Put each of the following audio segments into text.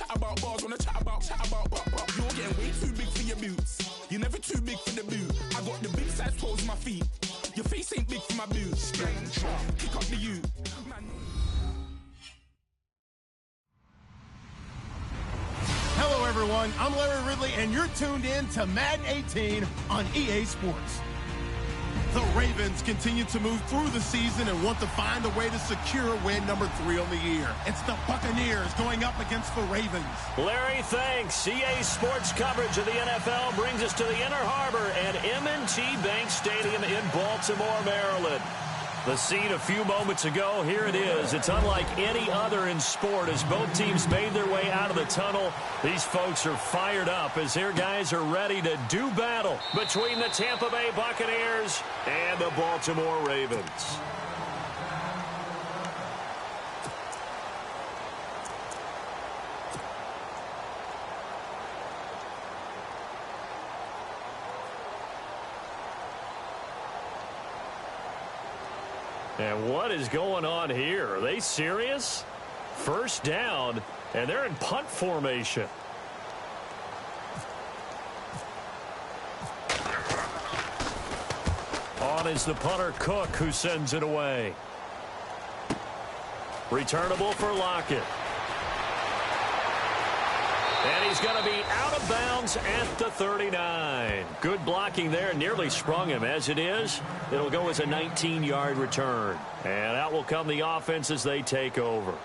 chat about bars, wanna chat about. You're getting way too big for your boots. You're never too big for the boot. I got the big size toes in my feet. Your face ain't big for my boots. Kick up the U. Hello, everyone. I'm Larry Ridley, and you're tuned in to Madden 18 on EA Sports. The Ravens continue to move through the season and want to find a way to secure win number 3 on the year. It's the Buccaneers going up against the Ravens. Larry, thanks. EA Sports coverage of the NFL brings us to the Inner Harbor at M&T Bank Stadium in Baltimore, Maryland. The scene a few moments ago, here it is. It's unlike any other in sport as both teams made their way out of the tunnel. These folks are fired up as their guys are ready to do battle between the Tampa Bay Buccaneers and the Baltimore Ravens. And what is going on here? Are they serious? First down, and they're in punt formation. On is the punter, Cook, who sends it away. Returnable for Lockett. And he's going to be out of bounds at the 39. Good blocking there. Nearly sprung him. As it is, it'll go as a 19-yard return. And out will come the offense as they take over.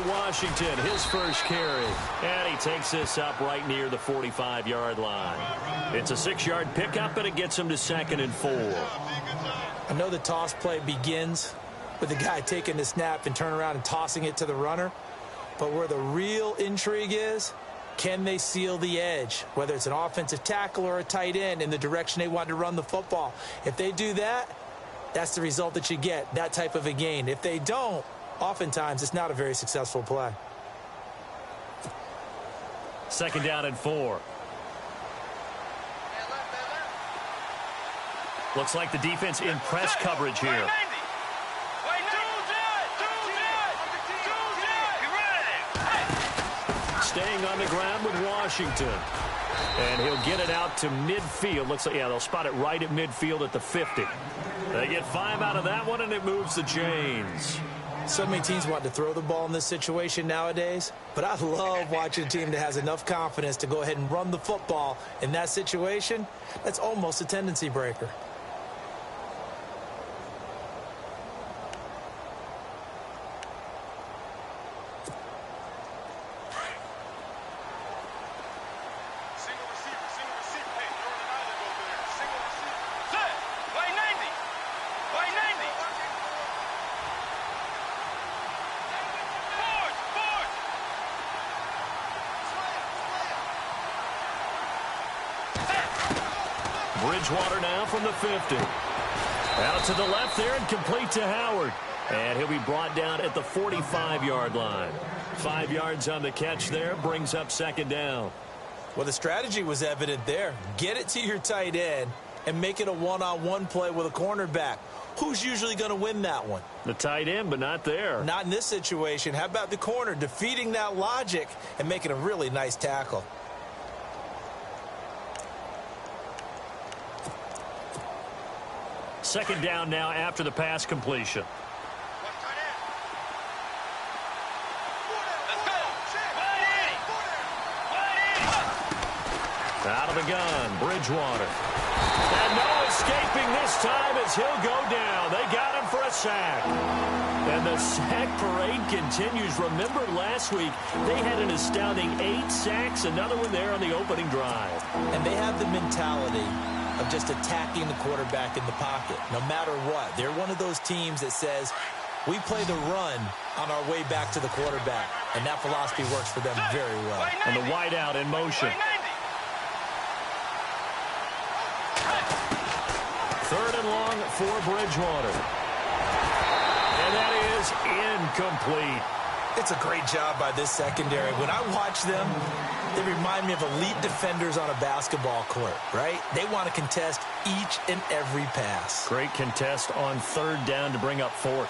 Washington, his first carry, and he takes this up right near the 45-yard line. It's a 6-yard pickup, and it gets him to 2nd and 4. I know the toss play begins with the guy taking the snap and turning around and tossing it to the runner, but where the real intrigue is, can they seal the edge, whether it's an offensive tackle or a tight end in the direction they want to run the football. If they do that, that's the result that you get, that type of a gain. If they don't, oftentimes, it's not a very successful play. 2nd down and 4. Looks like the defense in press coverage here. Staying on the ground with Washington. And he'll get it out to midfield. Looks like, yeah, they'll spot it right at midfield at the 50. They get 5 out of that one, and it moves the chains. So many teams want to throw the ball in this situation nowadays, but I love watching a team that has enough confidence to go ahead and run the football in that situation. That's almost a tendency breaker. Bridgewater now from the 50. Out to the left there and complete to Howard. And he'll be brought down at the 45-yard line. 5 yards on the catch there, brings up 2nd down. Well, the strategy was evident there. Get it to your tight end and make it a one-on-one play with a cornerback. Who's usually going to win that one? The tight end, but not there. Not in this situation. How about the corner defeating that logic and making a really nice tackle? Second down now after the pass completion. Out of the gun, Bridgewater. And no escaping this time as he'll go down. They got him for a sack. And the sack parade continues. Remember last week, they had an astounding 8 sacks, another one there on the opening drive. And they have the mentality of just attacking the quarterback in the pocket, no matter what. They're one of those teams that says, we play the run on our way back to the quarterback, and that philosophy works for them very well. And the wideout in motion. Third and long for Bridgewater. And that is incomplete. It's a great job by this secondary. When I watch them, they remind me of elite defenders on a basketball court, right? They want to contest each and every pass. Great contest on third down to bring up fourth.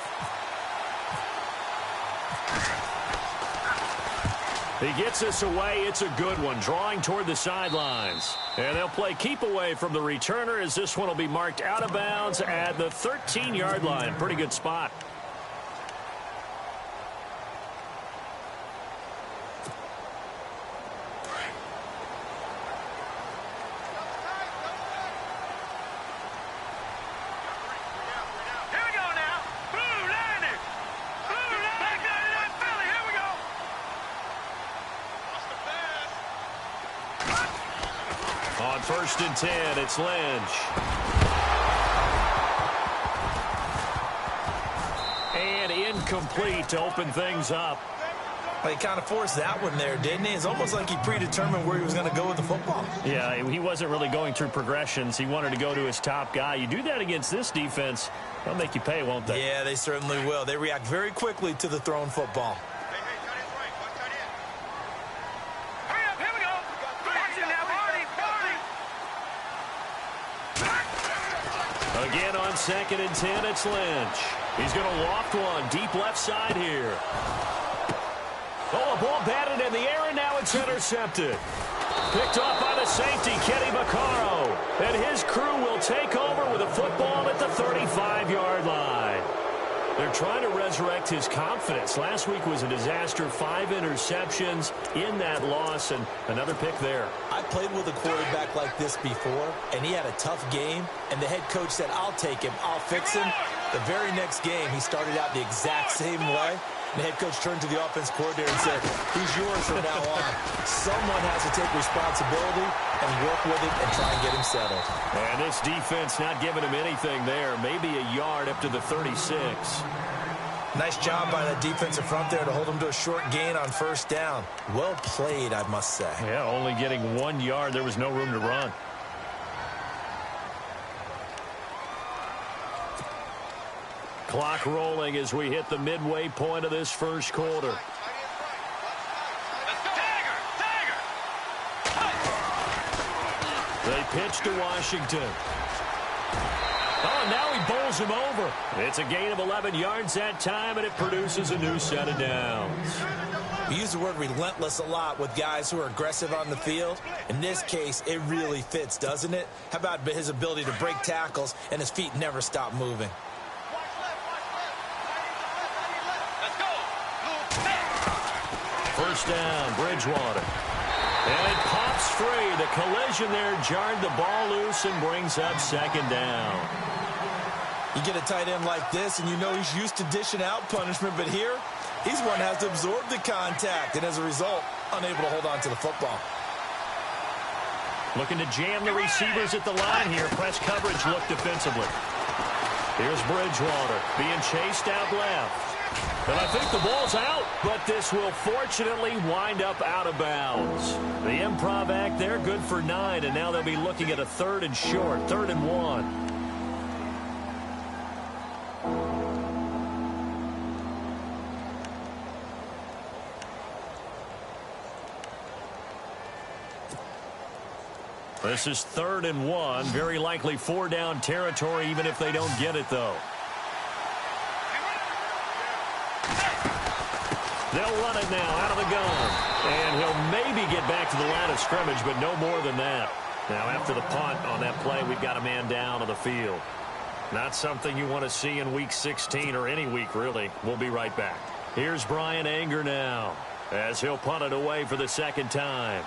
He gets this away. It's a good one, drawing toward the sidelines. And they'll play keep away from the returner as this one will be marked out of bounds at the 13-yard line. Pretty good spot. On 1st and 10, it's Lynch. And incomplete to open things up. Well, he kind of forced that one there, didn't he? It's almost like he predetermined where he was going to go with the football. Yeah, he wasn't really going through progressions. He wanted to go to his top guy. You do that against this defense, they'll make you pay, won't they? Yeah, they certainly will. They react very quickly to the thrown football. Again on 2nd and 10, it's Lynch. He's going to loft one deep left side here. Oh, a ball batted in the air, and now it's intercepted. Picked off by the safety, Kenny Vaccaro. And his crew will take over with a football at the 35-yard line. They're trying to resurrect his confidence. Last week was a disaster. 5 interceptions in that loss, and another pick there. I played with a quarterback like this before, and he had a tough game, and the head coach said, I'll take him, I'll fix him. The very next game, he started out the exact same way. The head coach turned to the offense coordinator and said, he's yours from now on. Someone has to take responsibility and work with him and try and get him settled. And this defense not giving him anything there. Maybe a yard up to the 36. Nice job by that defensive front there to hold him to a short gain on 1st down. Well played, I must say. Yeah, only getting 1 yard. There was no room to run. Clock rolling as we hit the midway point of this first quarter. They pitch to Washington. Oh, and now he bowls him over. It's a gain of 11 yards that time, and it produces a new set of downs. We use the word relentless a lot with guys who are aggressive on the field. In this case, it really fits, doesn't it? How about his ability to break tackles and his feet never stop moving? First down, Bridgewater. And it pops free. The collision there jarred the ball loose and brings up 2nd down. You get a tight end like this, and you know he's used to dishing out punishment, but here, he's one that has to absorb the contact, and as a result, unable to hold on to the football. Looking to jam the receivers at the line here. Press coverage look defensively. Here's Bridgewater being chased out left. And I think the ball's out, but this will fortunately wind up out of bounds. The improv act there, good for 9, and now they'll be looking at a 3rd and short, 3rd and 1. This is 3rd and 1, very likely 4-down territory, even if they don't get it, though. They'll run it now out of the gun. And he'll maybe get back to the line of scrimmage, but no more than that. Now, after the punt on that play, we've got a man down on the field. Not something you want to see in Week 16 or any week, really. We'll be right back. Here's Brian Anger now as he'll punt it away for the 2nd time.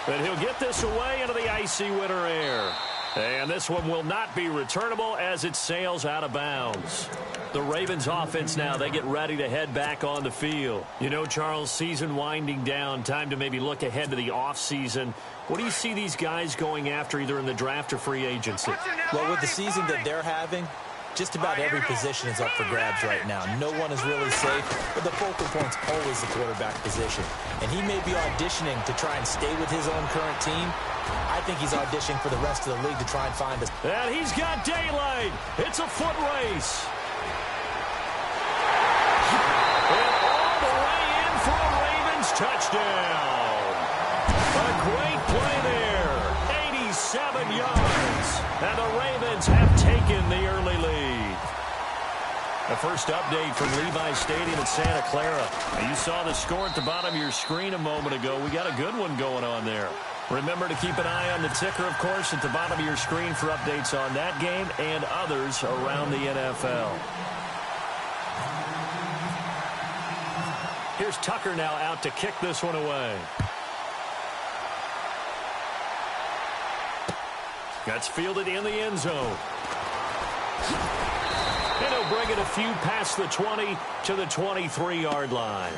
And he'll get this away into the icy winter air. And this one will not be returnable as it sails out of bounds. The Ravens offense now, they get ready to head back on the field. You know, Charles, season winding down, time to maybe look ahead to the offseason. What do you see these guys going after either in the draft or free agency? Well, with the season that they're having, just about every position is up for grabs right now. No one is really safe, but the focal point's always the quarterback position. And he may be auditioning to try and stay with his own current team. I think he's auditioning for the rest of the league to try and find us. And he's got daylight. It's a foot race. And all the way in for a Ravens touchdown. A great play there. 87 yards. And the Ravens have taken the early lead. The first update from Levi Stadium in Santa Clara. Now, you saw the score at the bottom of your screen a moment ago. We got a good one going on there. Remember to keep an eye on the ticker, of course, at the bottom of your screen for updates on that game and others around the NFL. Here's Tucker now out to kick this one away. That's fielded in the end zone. And he'll bring it a few past the 20 to the 23-yard line.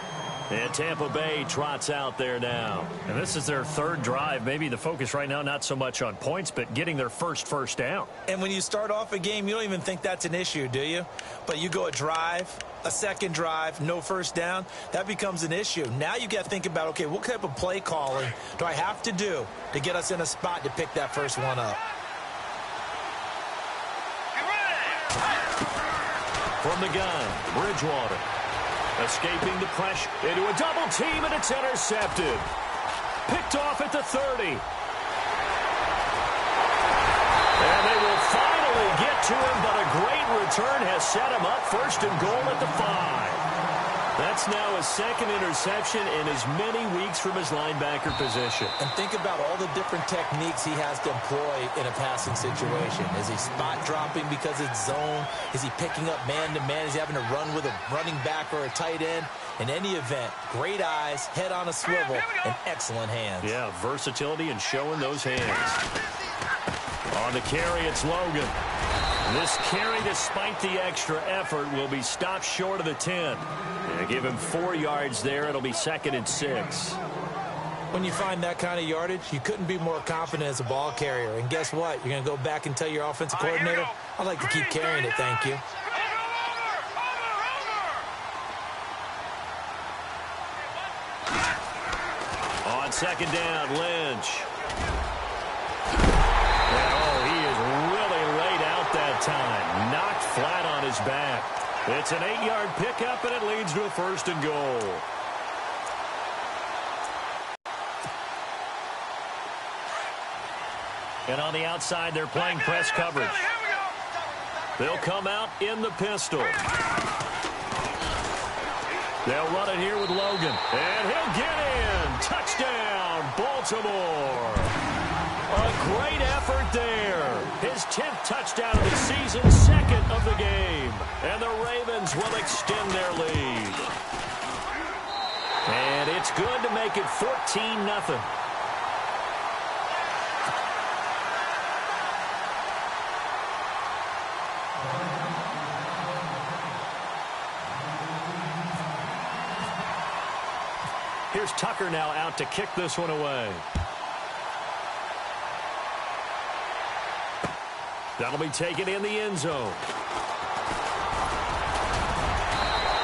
And Tampa Bay trots out there now. And this is their third drive. Maybe the focus right now not so much on points, but getting their first down. And when you start off a game, you don't even think that's an issue, do you? But you go a drive, a second drive, no first down, that becomes an issue. Now you got to think about, okay, what type of play calling do I have to do to get us in a spot to pick that first one up? From the gun, Bridgewater. Escaping the pressure into a double team, and it's intercepted. Picked off at the 30. And they will finally get to him, but a great return has set him up first and goal at the 5. That's now his second interception in as many weeks from his linebacker position. And think about all the different techniques he has to employ in a passing situation. Is he spot dropping because it's zone? Is he picking up man-to-man? Is he having to run with a running back or a tight end? In any event, great eyes, head on a swivel, and excellent hands. Yeah, versatility and showing those hands. On the carry, it's Logan. This carry, despite the extra effort, will be stopped short of the 10. They give him 4 yards there. It'll be 2nd and 6. When you find that kind of yardage, you couldn't be more confident as a ball carrier. And guess what? You're going to go back and tell your offensive coordinator, I'd like to keep carrying it, thank you. On 2nd down, Lynch. Time knocked flat on his back. It's an 8-yard pickup, and it leads to a 1st and goal. And on the outside, they're playing press coverage. They'll come out in the pistol. They'll run it here with Logan, and he'll get in. Touchdown, Baltimore. A great effort there. His 10th touchdown of the season, 2nd of the game. And the Ravens will extend their lead. And it's good to make it 14-0. Here's Tucker now out to kick this one away. That'll be taken in the end zone.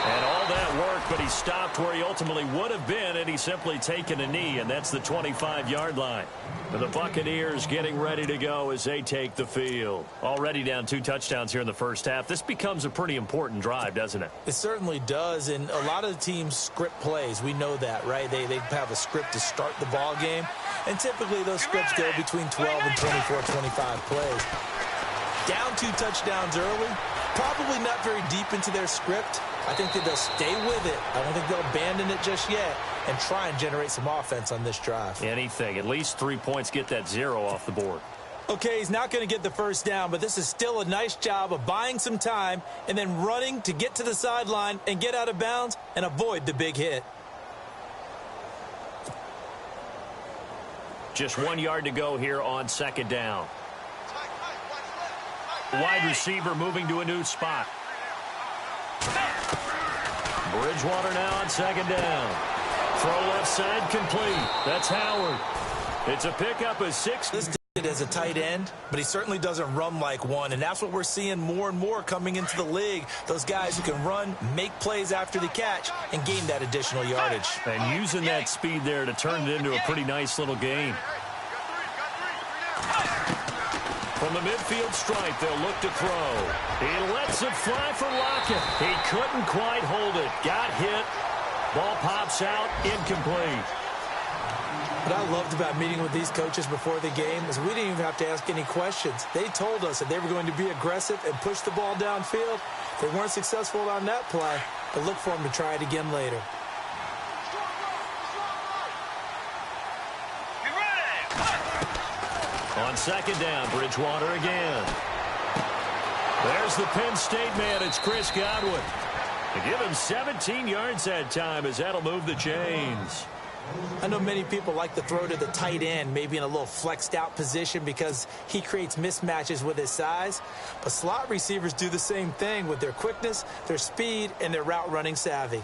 And all that work, but he stopped where he ultimately would have been, and he's simply taken a knee, and that's the 25-yard line. The Buccaneers getting ready to go as they take the field. Already down 2 touchdowns here in the first half. This becomes a pretty important drive, doesn't it? It certainly does, and a lot of the teams script plays. We know that, right? They have a script to start the ball game, and typically those scripts go between 12 and 24, 25 plays. Down 2 touchdowns early, probably not very deep into their script. I think that they'll stay with it. I don't think they'll abandon it just yet and try and generate some offense on this drive. Anything. At least 3 points, get that 0 off the board. Okay, he's not going to get the first down, but this is still a nice job of buying some time and then running to get to the sideline and get out of bounds and avoid the big hit. Just 1 yard to go here on 2nd down. Wide receiver moving to a new spot. Bridgewater now on second down. Throw left side complete. That's Howard. It's a pickup of 6. Listed as a tight end, but he certainly doesn't run like one, and that's what we're seeing more and more coming into the league. Those guys who can run, make plays after the catch, and gain that additional yardage. And using that speed there to turn it into a pretty nice little game. From the midfield stripe, they'll look to throw. He lets it fly for Lockett. He couldn't quite hold it. Got hit. Ball pops out, incomplete. What I loved about meeting with these coaches before the game is we didn't even have to ask any questions. They told us that they were going to be aggressive and push the ball downfield. They weren't successful on that play, but look for them to try it again later. On second down, Bridgewater again. There's the Penn State man. It's Chris Godwin. To give him 17 yards that time, as that'll move the chains. I know many people like to throw to the tight end, maybe in a little flexed out position because he creates mismatches with his size. But slot receivers do the same thing with their quickness, their speed, and their route running savvy.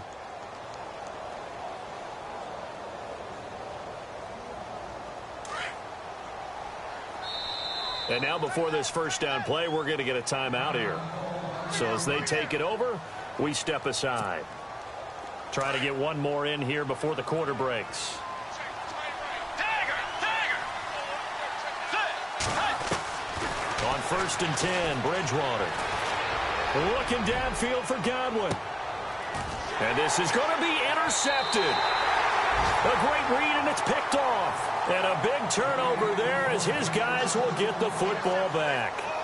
And now before this first down play, we're going to get a timeout here. So as they take it over, we step aside. Try to get one more in here before the quarter breaks. On 1st and 10, Bridgewater. Looking downfield for Godwin. And this is going to be intercepted. A great read, and it's picked off. And a big turnover there as his guys will get the football back.